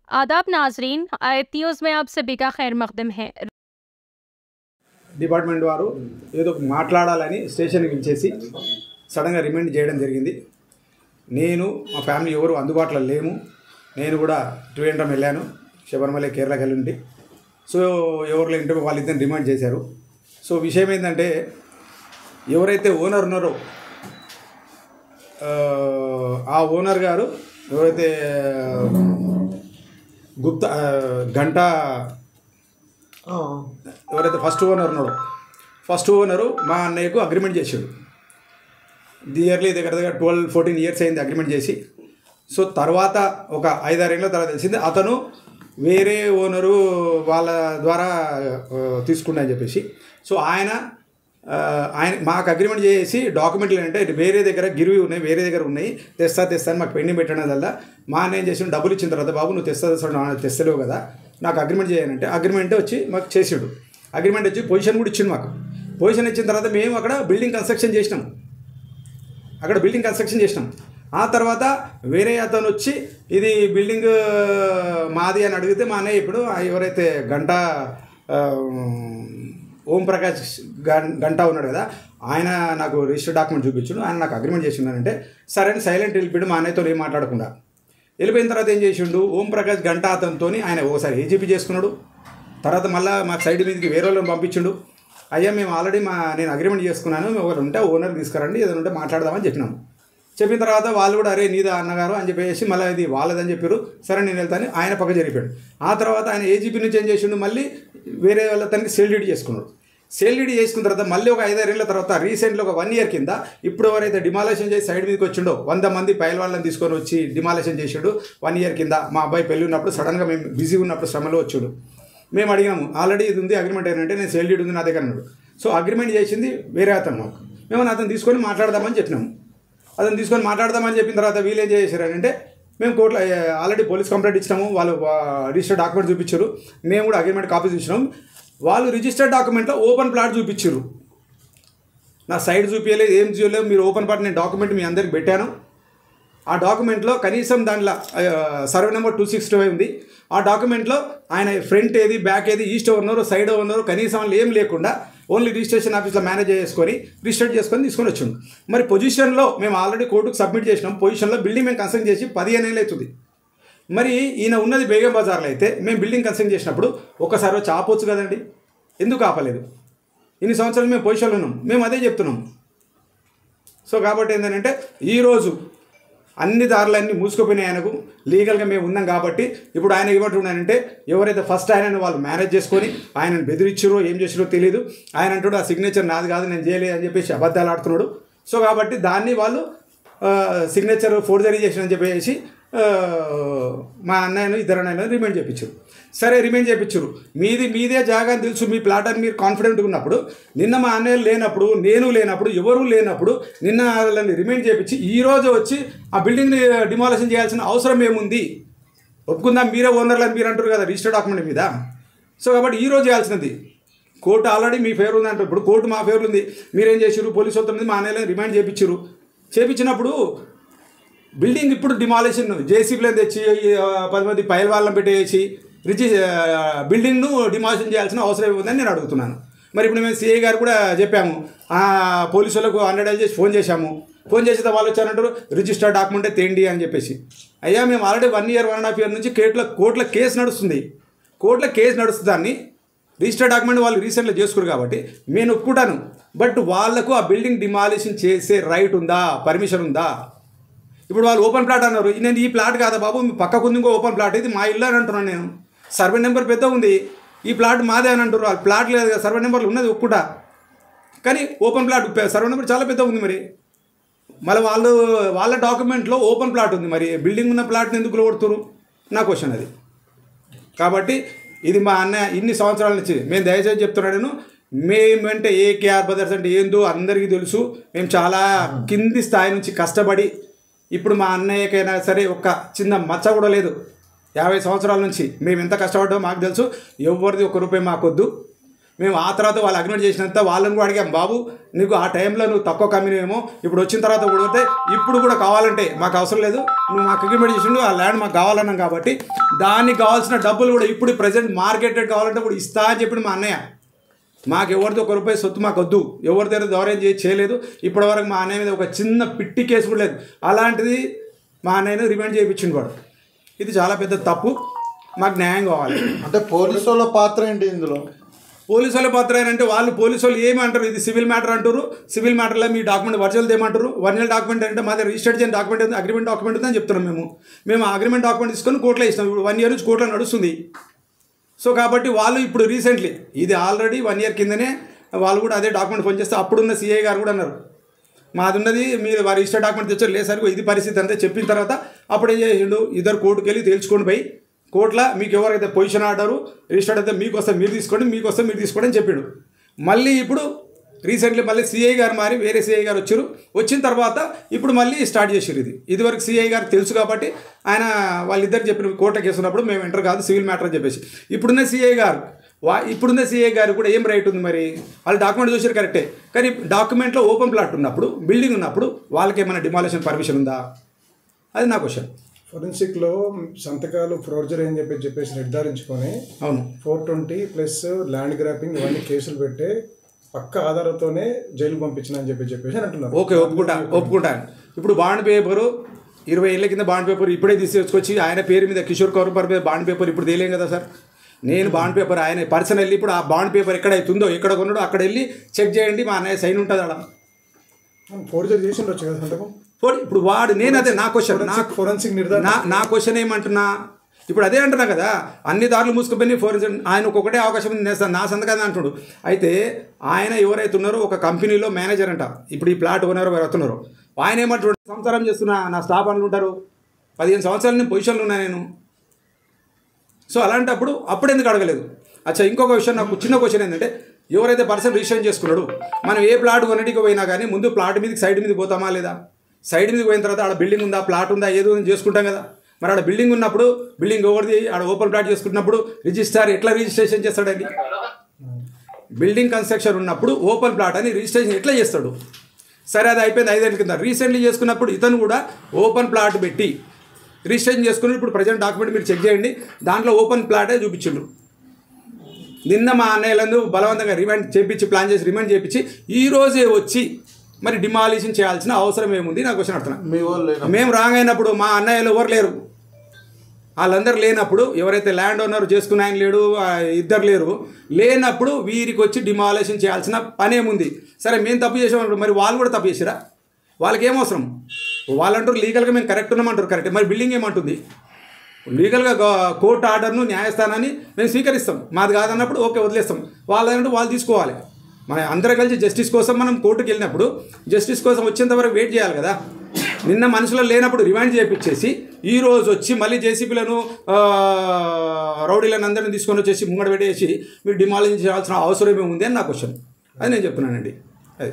आदाब नाजरीन, आईटीयूज़ में आप सभी का खैर मकदम है। డిపార్ట్మెంట్ వారు ఏదో మాట్లాడాలని స్టేషన్కి పిలిచేసి సడన్గా రిమైండ్ చేయడం జరిగింది. నేను మా ఫ్యామిలీ ఎవరు అందుబాటులో లేము. నేను కూడా ట్రివేండ్రం వెళ్ళాను, శబరిమల కేరళకి వెళ్ళి. సో ఎవరు ఇంటి వాళ్ళిద్దరిని రిమైండ్ చేశారు. సో విషయం ఏంటంటే, ఎవరైతే ఓనర్ ఉన్నారో ఆ ఓనర్ గారు ఎవరైతే గుప్తా గంట ఎవరైతే ఫస్ట్ ఓనర్ ఉన్నాడో, ఫస్ట్ ఓనరు మా అన్నయ్యకు అగ్రిమెంట్ చేసాడు. ఇయర్లీ దగ్గర 12-14 ఇయర్స్ అయింది అగ్రిమెంట్ చేసి. సో తర్వాత ఒక 5-6 ఏళ్ళ తర్వాత తెలిసింది అతను వేరే ఓనరు వాళ్ళ ద్వారా తీసుకున్నా అని చెప్పేసి. సో ఆయన మాకు అగ్రిమెంట్ చేసి డాక్యుమెంట్లు అంటే వేరే దగ్గర గిరివి ఉన్నాయి, వేరే దగ్గర ఉన్నాయి, తెస్తాను మాకు పెండింగ్ పెట్టడం వల్ల మా అన్న ఏం చేసి డబ్బులు ఇచ్చిన తర్వాత, బాబు నువ్వు తెస్తలేవు కదా, నాకు అగ్రిమెంట్ చేయాలంటే అగ్రిమెంట్ వచ్చి మాకు చేసాడు. అగ్రిమెంట్ వచ్చి పొజిషన్ కూడా ఇచ్చిండు మాకు. పొజిషన్ ఇచ్చిన తర్వాత మేము అక్కడ బిల్డింగ్ కన్స్ట్రక్షన్ చేసినాం. ఆ తర్వాత వేరే అతను వచ్చి ఇది బిల్డింగ్ మాది అని అడిగితే మా అన్నయ్య ఇప్పుడు ఎవరైతే గంట ఓం ప్రకాష్ గంట ఉన్నాడు కదా, ఆయన నాకు రిజిస్టర్ డాక్యుమెంట్ చూపించాడు, ఆయన నాకు అగ్రిమెంట్ చేసిండానంటే సరే అని సైలెంట్ వెళ్ళిపోయాడు. మా అన్నయ్యతో ఏం మాట్లాడకుండా వెళ్ళిపోయిన తర్వాత ఏం చేసిండు, ఓం ప్రకాష్ గంట అతనితో ఆయన ఒకసారి ఏజీపీ చేసుకున్నాడు. తర్వాత మళ్ళీ మాకు సైడ్ మీదకి వేరే వాళ్ళని పంపించిండు. అయ్యా మేము ఆల్రెడీ నేను అగ్రిమెంట్ చేసుకున్నాను, ఒకరు ఉంటే ఓనర్ తీసుకురండి, ఏదైనా ఉంటే మాట్లాడదామని చెప్పినాము. చెప్పిన తర్వాత వాళ్ళు కూడా అరే నీదా అన్నగారు అని చెప్పేసి మళ్ళీ ఇది వాళ్ళదని చెప్పారు. సరే నేను వెళ్తాను, ఆయన పక్క జరిపాడు. ఆ తర్వాత ఆయన ఏజీపీ నుంచి ఏం చేసిండు, మళ్ళీ వేరే వాళ్ళ తనకి సేల్ డీడ్ చేసుకున్నాడు. సేల్ డీడ్ చేసుకున్న తర్వాత మళ్ళీ ఒక 5-6 ఏళ్ళ తర్వాత రీసెంట్గా ఒక 1 ఇయర్ కింద ఇప్పుడు ఎవరైతే డిమాలేషన్ చేసి సైడ్ మీదకి వచ్చిండో 100 మంది పైల్వాళ్ళని తీసుకొని వచ్చి డిమాలేషన్ చేసాడు 1 ఇయర్ కింద. మా అబ్బాయి పెళ్ళి ఉన్నప్పుడు సడన్గా మేము బిజీ ఉన్నప్పుడు శ్రమలో వచ్చాడు. మేము అడిగాము ఆల్రెడీ ఇది ఉంది అగ్రిమెంట్ ఏంటంటే నేను సేల్ డీడ్ ఉంది నా దగ్గర అన్నాడు. సో అగ్రిమెంట్ చేసింది వేరే అతను మాకు. మేము అతను తీసుకొని మాట్లాడదామని చెప్పినాము. అతను తీసుకొని మాట్లాడదామని చెప్పిన తర్వాత వీళ్ళు ఏం చేశారంటే, మేము కోర్టులో ఆల్రెడీ పోలీస్ కంప్లైంట్ ఇచ్చినాము, వాళ్ళు రిజిస్టర్ డాక్యుమెంట్ చూపించారు, మేము కూడా అగ్రిమెంట్ కాపీ చూసినాం. వాళ్ళు రిజిస్టర్డ్ డాక్యుమెంట్లో ఓపెన్ ప్లాట్ చూపించారు, నా సైడ్ చూపించలేదు, ఏం చూడలేదు. మీరు ఓపెన్ ప్లాట్ నేను డాక్యుమెంట్ మీ అందరికి పెట్టాను. ఆ డాక్యుమెంట్లో కనీసం దాంట్లో సర్వే నెంబర్ 265 ఉంది. ఆ డాక్యుమెంట్లో ఆయన ఫ్రంట్ ఏది, బ్యాక్ ఏది, ఈస్ట్ ఓనరు, సైడ్ ఓనరు కనీసం వాళ్ళు ఏం లేకుండా ఓన్లీ రిజిస్ట్రేషన్ ఆఫీస్లో మేనేజ్ రిజిస్టర్ చేసుకొని తీసుకొని వచ్చిండు. మరి పొజిషన్లో మేము ఆల్రెడీ కోర్టుకు సబ్మిట్ చేసినాం. పొజిషన్లో బిల్డింగ్ మేము కన్స్ట్రక్ట్ చేసి 15 ఏళ్ళు అవుతుంది. మరి ఈయన ఉన్నది బేగం బజార్లో అయితే మేము బిల్డింగ్ కన్స్ట్రక్ట్ చేసినప్పుడు ఒకసారి వచ్చి ఆపొచ్చు కదండి, ఎందుకు ఆపలేదు? ఇన్ని సంవత్సరాలు మేము పొజిషన్లో ఉన్నాం, మేము అదే చెప్తున్నాం. సో కాబట్టి ఏంటంటే ఈరోజు అన్ని దారులన్నీ మూసుకుపోయినాయి ఆయనకు. లీగల్గా మేము ఉన్నాం కాబట్టి ఇప్పుడు ఆయన ఏమంటున్నానంటే, ఎవరైతే ఫస్ట్ ఆయనను వాళ్ళు మేనేజ్ చేసుకొని ఆయనను బెదిరించారో ఏం చేసారో తెలియదు. ఆయన అంటాడు ఆ సిగ్నేచర్ నాది కాదు, నేను చేయలేదు అని చెప్పేసి అబద్ధాలు ఆడుతున్నాడు. సో కాబట్టి దాన్ని వాళ్ళు సిగ్నేచర్ ఫోర్జరీ చేసినని చెప్పేసి మా అన్నయ్యను, ఇద్దరు అన్నయ్యను రిమైండ్ చేయించారు. సరే రిమైండ్ చేయించారు, మీదే జాగా అని తెలుసు, మీ ప్లాట్ అని మీరు కాన్ఫిడెంట్గా ఉన్నప్పుడు, నిన్న మా అన్నయ్యలు లేనప్పుడు, నేను లేనప్పుడు, ఎవరూ లేనప్పుడు నిన్న వాళ్ళని రిమైండ్ చేయించి ఈరోజు వచ్చి ఆ బిల్డింగ్ని డిమాలిషన్ చేయాల్సిన అవసరం ఏముంది? ఒప్పుకుందాం, మీరే ఓనర్లని మీరు అంటారు కదా రిజిస్టర్ డాక్యుమెంట్ మీద. సో కాబట్టి ఈరోజు చేయాల్సినది కోర్టు ఆల్రెడీ మీ ఫేవర్ ఉంది అంటారు. ఇప్పుడు కోర్టు మా ఫేవర్ ఉంది, మీరేం చేసారు, పోలీసు వాళ్ళ మా అన్నయ్యలను రిమైండ్ చేయించినప్పుడు బిల్డింగ్ ఇప్పుడు డిమాలిషన్ జేసీబీలను తెచ్చి 10 మంది పైల వాళ్ళని పెట్టేసి బిల్డింగ్ను డిమాలిషన్ చేయాల్సిన అవసరం ఏముందని నేను అడుగుతున్నాను. మరి ఇప్పుడు మేము సిఐ గారు కూడా చెప్పాము, పోలీసు వాళ్ళకు 100 చేసి ఫోన్ చేశాము. ఫోన్ చేస్తే వాళ్ళు వచ్చారంటారు రిజిస్టర్ డాక్యుమెంటే తేండి అని చెప్పేసి. అయ్యా మేము ఆల్రెడీ 1 ఇయర్ 1.5 ఇయర్ నుంచి కోర్టులో కేసు నడుస్తుంది. దాన్ని రిజిస్టర్ డాక్యుమెంట్ వాళ్ళు రీసెంట్గా చేసుకోరు కాబట్టి నేను ఒప్పుకుంటాను. బట్ వాళ్లకు ఆ బిల్డింగ్ డిమాలిషన్ చేసే రైట్ ఉందా, పర్మిషన్ ఉందా? ఇప్పుడు వాళ్ళు ఓపెన్ ప్లాట్ అన్నారు, నేను ఈ ప్లాట్ కాదా బాబు, మీ పక్కకుంది ఇంకో ఓపెన్ ప్లాట్, ఇది మా ఇల్లు అని అంటున్నాను నేను. సర్వే నెంబర్ పెద్ద ఉంది, ఈ ప్లాట్ మాదే అని అంటారు. వాళ్ళు ప్లాట్ లేదు కదా, సర్వే నెంబర్లు ఉన్నది ఒప్పుకుంటా, కానీ ఓపెన్ ప్లాట్ సర్వే నెంబర్ చాలా పెద్ద ఉంది. మరి మళ్ళీ వాళ్ళ డాక్యుమెంట్లో ఓపెన్ ప్లాట్ ఉంది, మరి బిల్డింగ్ ఉన్న ప్లాట్ని ఎందుకు కొడుతున్నారు నా క్వశ్చన్ అది. కాబట్టి ఇది మా అన్నయ్య ఇన్ని సంవత్సరాల నుంచి మేము దయచేసి చెప్తున్నాను, మేమంటే కేఆర్ బ్రదర్స్ అంటే ఏందో అందరికీ తెలుసు. మేము చాలా కింది స్థాయి నుంచి కష్టపడి ఇప్పుడు మా అన్నయ్యకైనా సరే ఒక్క చిన్న మచ్చ కూడా లేదు. 50 సంవత్సరాల నుంచి మేము ఎంత కష్టపడ్డామో మాకు తెలుసు. ఎవరిది 1 రూపాయి మాకొద్దు. మేము ఆ తర్వాత వాళ్ళు అగ్రిమెంట్ చేసినంత వాళ్ళని కూడా అడిగాం, బాబు నీకు ఆ టైంలో నువ్వు తక్కువ కమ్మినేమో, ఇప్పుడు వచ్చిన తర్వాత కూడా పోతే ఇప్పుడు కూడా కావాలంటే మాకు అవసరం లేదు, నువ్వు మాకు అగ్రిమెంట్ చేసిండు ఆ ల్యాండ్ మాకు కావాలన్నాం కాబట్టి దానికి కావాల్సిన డబ్బులు కూడా ఇప్పుడు ప్రజెంట్ మార్కెట్ రేట్ కావాలంటే కూడా ఇస్తా అని చెప్పి మా అన్నయ్య. మాకు ఎవరితో ఒక రూపాయి సొత్తు మాకు వద్దు, ఎవరి దగ్గర దౌర్యం చేయలేదు, ఇప్పటివరకు మా అన్నయ్య మీద ఒక చిన్న పిట్టి కేసు కూడా లేదు. అలాంటిది మా అన్నయ్యను రిమాండ్ చేయించింది కూడా. ఇది చాలా పెద్ద తప్పు, మాకు న్యాయం కావాలి. అంటే పోలీసు వాళ్ళ పాత్ర ఏంటి ఇందులో? పోలీసు వాళ్ళ పాత్ర ఏంటంటే వాళ్ళు పోలీసు వాళ్ళు ఏమంటారు, ఇది సివిల్ మ్యాటర్ అంటారు, సివిల్ మ్యాటర్లో మీ డాక్యుమెంట్ ఒరిజినల్ ఏమంటారు, ఒరిజినల్ డాక్యుమెంట్ అంటే మాది రిజిస్టర్డ్ చేయని డాక్యుమెంట్ ఉంది, అగ్రిమెంట్ డాక్యుమెంట్ ఉందని చెప్తున్నాం. మేము ఆ అగ్రిమెంట్ డాక్యుమెంట్ తీసుకొని కోర్టులో ఇస్తాం. ఇప్పుడు 1 year నుంచి కోర్టులో నడుస్తుంది. సో కాబట్టి వాళ్ళు ఇప్పుడు రీసెంట్లీ ఇది ఆల్రెడీ 1 year కిందనే వాళ్ళు కూడా అదే డాక్యుమెంట్ ఫోన్ చేస్తే అప్పుడున్న సిఐ గారు కూడా అన్నారు, మాది ఉన్నది మీరు వారి రిజిస్టర్ డాక్యుమెంట్ తెచ్చారు, లేదు సరిగ్గా ఇది పరిస్థితి అంతే చెప్పిన తర్వాత అప్పుడు ఏం చేసిండు, ఇద్దరు కోర్టుకు వెళ్ళి తేల్చుకొని పోయి కోర్టులో మీకు ఎవరైతే పొజిషన్ ఆర్డరు రిజిస్టర్డ్ అయితే మీకు వస్తే మీరు తీసుకోండి, మీకు వస్తే మీరు తీసుకోండి అని చెప్పాడు. మళ్ళీ ఇప్పుడు రీసెంట్లీ మళ్ళీ సిఐ గారు మారి వేరే సిఐ గారు వచ్చారు, వచ్చిన తర్వాత ఇప్పుడు మళ్ళీ స్టార్ట్ చేసారు. ఇదివరకు సిఐ గారు తెలుసు కాబట్టి ఆయన వాళ్ళిద్దరికి చెప్పిన కోర్టులో కేసు ఉన్నప్పుడు మేము ఎంటర్ కాదు సివిల్ మ్యాటర్ అని చెప్పేసి. ఇప్పుడున్న సిఐ గారు కూడా ఏం రైట్ ఉంది మరి, వాళ్ళు డాక్యుమెంట్ చూసారు కరెక్టే, కానీ డాక్యుమెంట్లో ఓపెన్ ప్లాట్ ఉన్నప్పుడు బిల్డింగ్ ఉన్నప్పుడు వాళ్ళకి ఏమైనా డిమాలిషన్ పర్మిషన్ ఉందా, అది నా క్వశ్చన్. ఫోరెన్సిక్లో సంతకాలు ఫోర్జరీ అని చెప్పేసి నిర్ధారించుకొని అవును 420 ప్లస్ ల్యాండ్ గ్రాపింగ్ ఇవన్నీ కేసులు పెట్టే పక్క ఆధారంతోనే జైలు పంపించిన అని చెప్పేసి అంటున్నారు. ఓకే, ఒప్పుకుంటాను. ఇప్పుడు బాండ్ పేపరు 20 ఏళ్ళ కింద బాండ్ పేపర్ ఇప్పుడే తీసుకొచ్చి ఆయన పేరు మీద కిషోర్ కౌర్ మీద బాండ్ పేపర్ ఇప్పుడు తేలేం కదా సార్. నేను బాండ్ పేపర్ ఆయన పర్సన్ వెళ్ళి ఇప్పుడు ఆ బాండ్ పేపర్ ఎక్కడ అవుతుందో ఎక్కడ కొన్నాడో అక్కడ వెళ్ళి చెక్ చేయండి, మా అన్నయ్య సైన్ ఉంటుంది అలా. ఫోర్జరీ చేసి ఉండొచ్చు కదా సంతకం. ఇప్పుడు వాడు నేను అదే నా క్వశ్చన్, ఫోరెన్సిక్ నా క్వశ్చన్ ఏమంటున్నా, ఇప్పుడు అదే అంటున్నా కదా, అన్ని దారులు మూసుకుపోయి ఫోరెన్సిక్ ఆయనకు ఒకటే అవకాశం ఉంది, నా సంతకాన్ని అంటున్నాడు. అయితే ఆయన ఎవరైతే ఉన్నారో ఒక కంపెనీలో మేనేజర్ అంట, ఇప్పుడు ఈ ప్లాట్ ఓనర్ ఎవరుతున్నారో ఆయన ఏమంటున్నాడు, సంసారం చేస్తున్నా నా స్టాఫ్ అనుకుంటారు, 15 సంవత్సరాలు నేను పొజిషన్లో ఉన్నా నేను. సో అలాంటప్పుడు అప్పుడు ఎందుకు అడగలేదు? అచ్చా, ఇంకొక విషయం నాకు చిన్న క్వశ్చన్ ఏంటంటే, ఎవరైతే పర్సన్ రిజిస్ట్రేషన్ చేసుకున్నాడు, మనం ఏ ప్లాట్ కొనడానికి పోయినా కానీ ముందు ప్లాట్ మీదకి సైడ్ మీద పోతామా లేదా? సైడ్ మీదకి పోయిన తర్వాత ఆడ బిల్డింగ్ ఉందా, ప్లాట్ ఉందా, ఏదో చేసుకుంటాం కదా. మరి ఆడ బిల్డింగ్ ఉన్నప్పుడు బిల్డింగ్ ఎవరిది, ఆడ ఓపెన్ ప్లాట్ చేసుకుంటున్నప్పుడు రిజిస్ట్రార్ ఎట్లా రిజిస్ట్రేషన్ చేస్తాడండి? బిల్డింగ్ కన్స్ట్రక్షన్ ఉన్నప్పుడు ఓపెన్ ప్లాట్ అని రిజిస్ట్రేషన్ ఎట్లా చేస్తాడు? సరే, అది అయిపోయింది 5 ఏళ్ళ కింద. రీసెంట్లీ చేసుకున్నప్పుడు ఇతను కూడా ఓపెన్ ప్లాట్ పెట్టి రిజిస్ట్రేషన్ చేసుకుని ఇప్పుడు ప్రజెంట్ డాక్యుమెంట్ మీరు చెక్ చేయండి, దాంట్లో ఓపెన్ ప్లాటే చూపించిండ్రు. నిన్న మా అన్నయ్యలందు బలవంతంగా రిమాండ్ ప్లాన్ చేసి రిమాండ్ చేయించి ఈ రోజే వచ్చి మరి డిమాలిషన్ చేయాల్సిన అవసరం ఏముంది నా క్వశ్చన్ అడుగుతున్నా. మీ వాళ్ళు మేము రాంగ్ అయినప్పుడు మా అన్నయ్యలు ఎవరు లేరు, వాళ్ళందరూ లేనప్పుడు ఎవరైతే ల్యాండ్ ఓనర్ చేసుకున్న ఆయన లేడు, ఇద్దరు లేనప్పుడు వీరికి వచ్చి డిమాలిషన్ చేయాల్సిన పనేముంది? సరే, మేము తప్పు చేసామన్నప్పుడు మరి వాళ్ళు కూడా తప్పు చేసిరా? వాళ్ళకి ఏమవసరం? వాళ్ళంటారు లీగల్గా మేము కరెక్ట్ ఉన్నామంటారు, కరెక్ట్. మరి బిల్డింగ్ ఏమంటుంది? లీగల్గా కోర్టు ఆర్డర్ను న్యాయస్థానాన్ని మేము స్వీకరిస్తాం, మాది కాదన్నప్పుడు ఓకే వదిలేస్తాం. వాళ్ళంటే వాళ్ళు తీసుకోవాలి. మన అందరూ కలిసి జస్టిస్ కోసం మనం కోర్టుకు వెళ్ళినప్పుడు జస్టిస్ కోసం వచ్చేంత వరకు వెయిట్ చేయాలి కదా. నిన్న మనుషులు లేనప్పుడు రిమాండ్ చేయించేసి ఈరోజు వచ్చి మళ్ళీ జేసీబీలను రౌడీలను అందరిని తీసుకొని వచ్చేసి ముంగడ పెట్టేసి మీరు డిమాలిషన్ చేయాల్సిన అవసరం ఏముంది అని నా క్వశ్చన్. అది నేను చెప్తున్నానండి. అది